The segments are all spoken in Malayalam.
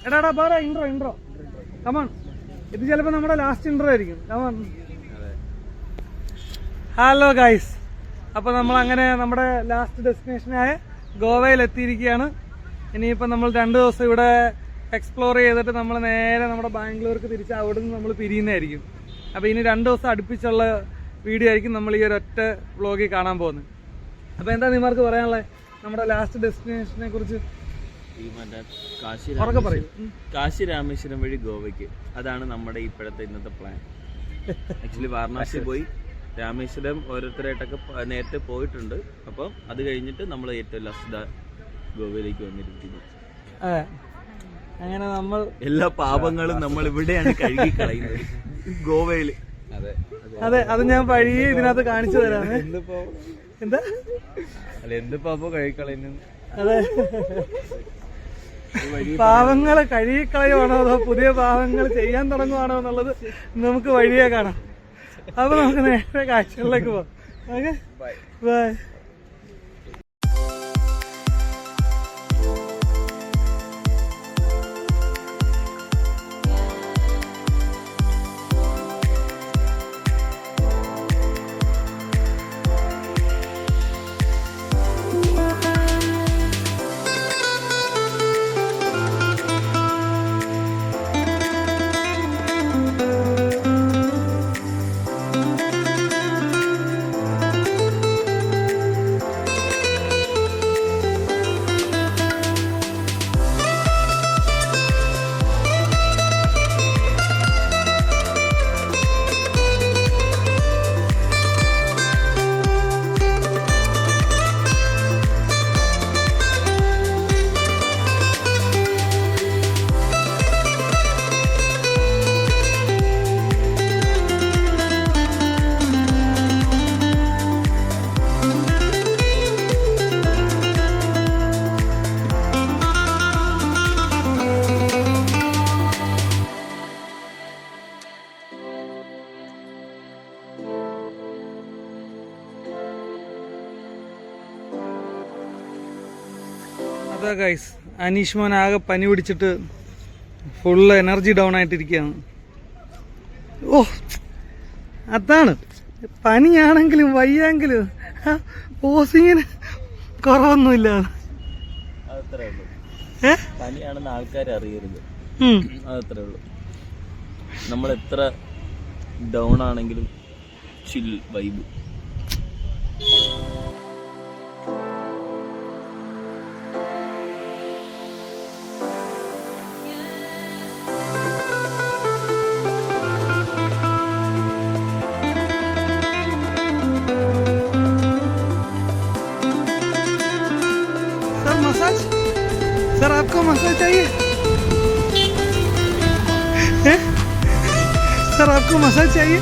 എടാ പറ ഇൻട്രോ കമോൺ. ഇത് ചിലപ്പോ നമ്മുടെ ലാസ്റ്റ് ഇൻട്രോ ആയിരിക്കും. കമോൺ. ഹലോ ഗൈസ്, അപ്പൊ നമ്മൾ അങ്ങനെ നമ്മുടെ ലാസ്റ്റ് ഡെസ്റ്റിനേഷനായ ഗോവയിൽ എത്തിയിരിക്കുകയാണ്. ഇനിയിപ്പോൾ നമ്മൾ 2 ദിവസം ഇവിടെ എക്സ്പ്ലോർ ചെയ്തിട്ട് നമ്മൾ നേരെ നമ്മുടെ ബാംഗ്ലൂർക്ക് തിരിച്ച് അവിടെ നിന്ന് നമ്മൾ പിരിയുന്നതായിരിക്കും. അപ്പോൾ ഇനി 2 ദിവസം അടുപ്പിച്ചുള്ള വീഡിയോ ആയിരിക്കും നമ്മൾ ഈ ഒരു ഒറ്റ വ്ളോഗിൽ കാണാൻ പോകുന്നത്. അപ്പോൾ എന്താ നിമാർക്ക് പറയാനുള്ളത് നമ്മുടെ ലാസ്റ്റ് ഡെസ്റ്റിനേഷനെ കുറിച്ച്? കാശി രാമേശ്വരം വഴി ഗോവയ്ക്ക്, അതാണ് നമ്മുടെ ഇപ്പോഴത്തെ ഇന്നത്തെ പ്ലാൻ. ആക്ച്വലി വാരണാസി പോയി രാമേശ്വരം ഓരോരുത്തരായിട്ടൊക്കെ നേരത്തെ പോയിട്ടുണ്ട്. അപ്പം അത് കഴിഞ്ഞിട്ട് നമ്മൾ ഏറ്റവും ലാസ്റ്റ് ഗോവയിലേക്ക് വന്നിരിക്കുന്നു. അങ്ങനെ നമ്മൾ എല്ലാ പാപങ്ങളും നമ്മൾ ഇവിടെയാണ് കഴുകി കളയുന്നത്, ഗോവയില്. അതെ, അത് ഞാൻ വഴിയെ ഇതിനകത്ത് കാണിച്ചു തരാം. എന്താ എന്ത് പാപം കഴുകിക്കളയുന്നു? അതെ, പാവങ്ങള് കഴുകിക്കളയുവാണോ അതോ പുതിയ പാവങ്ങൾ ചെയ്യാൻ തുടങ്ങുവാണോ എന്നുള്ളത് നമുക്ക് വഴിയെ കാണാം. അപ്പൊ നമുക്ക് നേരെ കാഴ്ചകളിലേക്ക് പോവാം. Okay, bye. അതാ ഗൈസ്, അനീഷ് മോൻ ആകെ പനി പിടിച്ചിട്ട് ഫുള്ള് എനർജി ഡൗൺ ആയിട്ടിരിക്കുകയാണ്. ഓ, അതാണ് പനിയാണെങ്കിലും വയ്യെങ്കിലും പോസിങ്ങിന് കുറവൊന്നുമില്ല. പനിയാണെന്ന് ആൾക്കാർ അറിയരുത്, അതത്രേ ഉള്ളൂ. നമ്മൾ എത്ര ഡൗൺ ആണെങ്കിലും ചിൽ വൈബ്. सर आपको मसाज चाहिए? सर आपको मसाज चाहिए?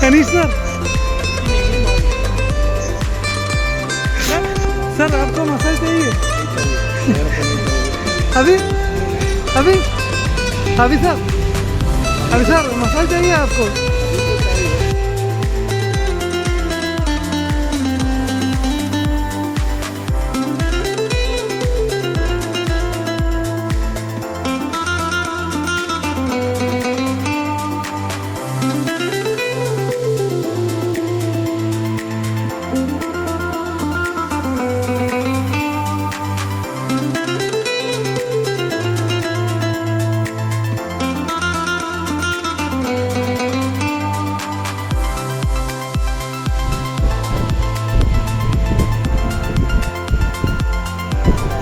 अनीश सर, सर आपको मसाज चाहिए? अभी अभी अभी सर मसाज चाहिए आपको?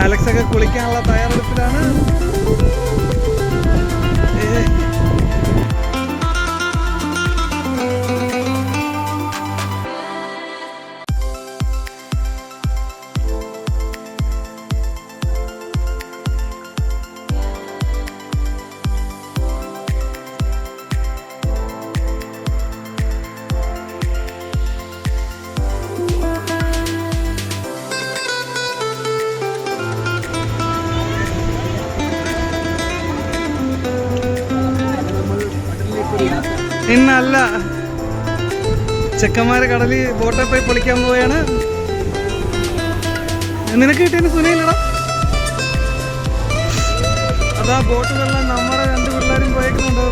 അലക്സൊക്കെ കുളിക്കാനുള്ള തയ്യാറെടുപ്പിലാണ്. ഇന്നല്ല, ചെക്കന്മാരെ കടലിൽ ബോട്ടിൽ പോയി പൊളിക്കാൻ പോവുകയാണ്. നിനക്ക് കിട്ടിയതിന് സുനയില്ലടാ. അതാ ബോട്ടുകളിൽ നമ്മുടെ 2 പിള്ളേരും പോയേക്കുന്നുണ്ടോ.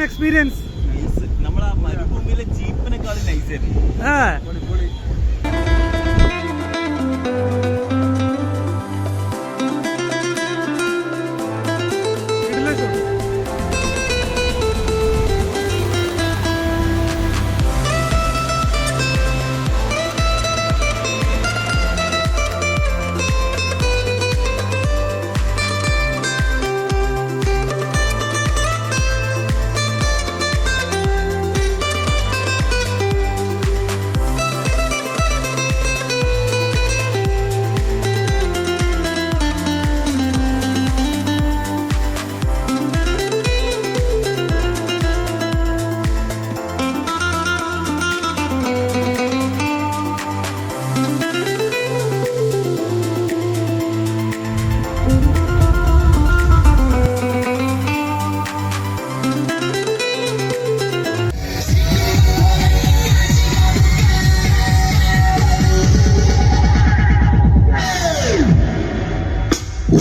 എക്സ്പീരിയൻസ് നമ്മളെ മരുഭൂമിയിലെ ജീപ്പിനെക്കാളും നൈസായിരുന്നു.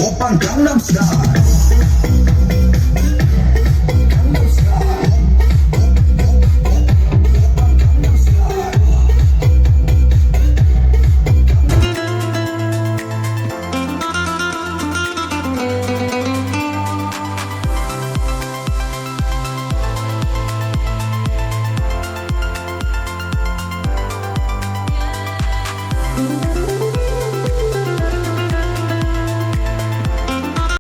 Open Gangnam Style.